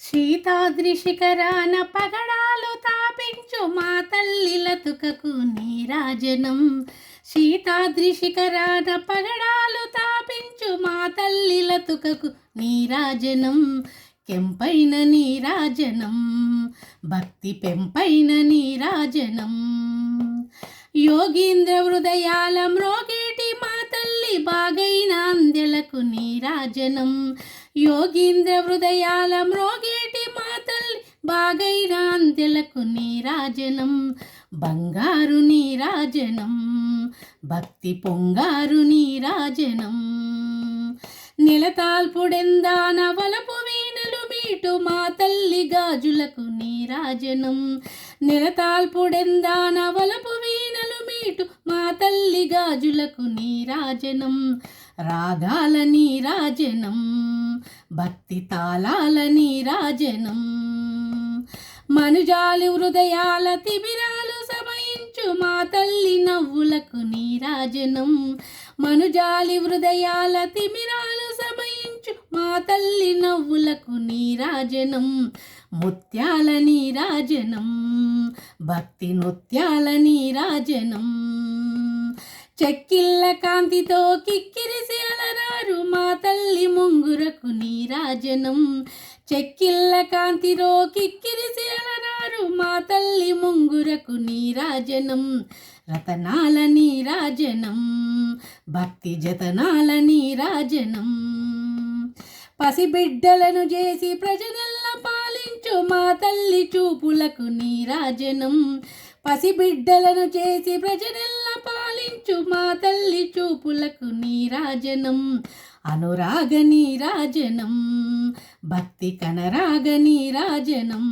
శీతాద్రి శిఖరాన పగడాలు తాపించు మా తల్లిలతుకకు నీరాజనం. శీతాద్రి శిఖరాన పగడాలు తాపించు మా తల్లిలతుకకు నీరాజనం. కెంపైన నీరాజనం, భక్తి పెంపైన నీరాజనం. యోగీంద్ర హృదయాల మ్రోగేటి మా తల్లి బాగైన అందెలకు నీరాజనం. యోగీంద్ర హృదయాల మ్రోగేటి మా తల్లి బాగైన అందెలకు నీరాజనం. బంగారు నీరాజనం, భక్తి పొంగారు నీరాజనం. నెలతాల్పుడెందాన వలపు వీణలు మీటు మా తల్లి గాజులకు నీరాజనం. నెలతాల్పుడెందాన వలపు వీణలు మీటు మా తల్లి గాజులకు నీరాజనం. రాగాల నీరాజనం, భక్తి తాళాల నీరాజనం. మనుజాలి హృదయాల తిమిరాలు సమయించు మా తల్లి నవ్వులకు నీరాజనం. మనుజాలి హృదయాల తిమిరాలు సమయించు మా తల్లి నవ్వులకు నీరాజనం. ముత్యాల నీరాజనం, భక్తి నృత్యాల నీరాజనం. చెక్కిళ్ళ కాంతితో కిక్కిరిసి అలరారు మా తల్లి ముంగురకు నీరాజనం. చెక్కిళ్ళ కాంతితో కిక్కిరిసి అలరారు మా తల్లి ముంగురకు నీరాజనం. రతనాల నీరాజనం, భక్తి జతనాల నీరాజనం. పసిబిడ్డలను చేసి ప్రజనల్ల పాలించు మా తల్లి చూపులకు నీరాజనం. పసిబిడ్డలను చేసి ప్రజనల్ల పాలించు మా తల్లి చూపులకు నీరాజనం. అనురాగ నీరాజనం, భక్తి కనరాగ నీరాజనం.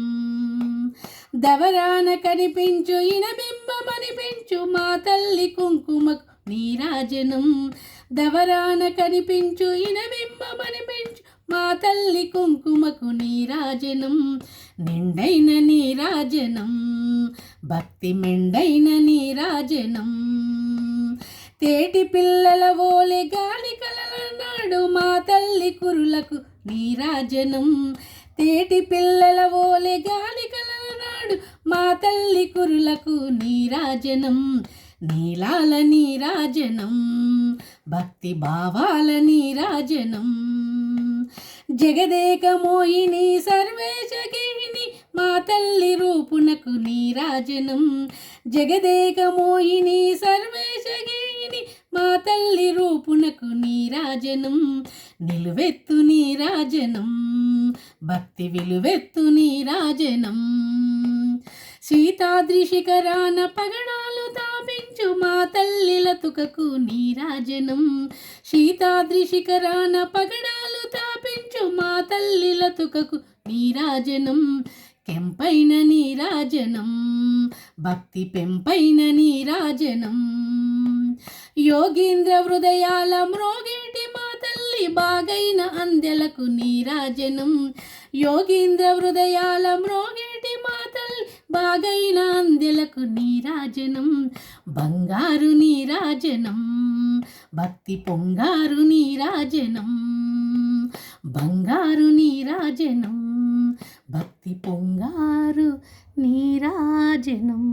దవరాన కనిపించు ఇనబింబమని పెంచు మా తల్లి కుంకుమకు నీరాజనం. దవరాన కనిపించు ఇనబింబమని పెంచు మా తల్లి కుంకుమకు నీరాజనం. నిండైన నీరాజనం, భక్తి మెండైన నీరాజనం. తేటి పిల్లల ఓలే గాలి కలలనాడు మా తల్లి కురులకు నీరాజనం. తేటి పిల్లల ఓలే గాలి కలలనాడు మా తల్లి కురులకు నీరాజనం. నీలాల నీరాజనం, భక్తి భావాల నీరాజనం. జగదేక మోహిని సర్వేశగిని మా తల్లి రూపునకు నీరాజనం. జగదేక మోహిని సర్వేశగిని మా తల్లి రూపునకు నీరాజనం. నిలువెత్తు నీరాజనం, భక్తి విలువెత్తు నీరాజనం. శీతాద్రి శిఖరాన పగడాలు తాపించు మా తల్లిలతుకకు నీరాజనం. శీతాద్రి శిఖరాన పగడాలు తాపించు మా తల్లిలతుకకు నీరాజనం. కెంపైన నీరాజనం, భక్తి పెంపైన నీరాజనం. యోగీంద్ర హృదయాల మ్రోగేటి మా తల్లి బాగైన అందెలకు నీరాజనం. యోగీంద్ర హృదయాల మ్రోగేటి మా తల్లి బాగైన అందెలకు నీరాజనం. బంగారు నీరాజనం, భక్తి పొంగారు నీరాజనం. బంగారు నీరాజనం, భక్తి పొంగారు నీరాజనం.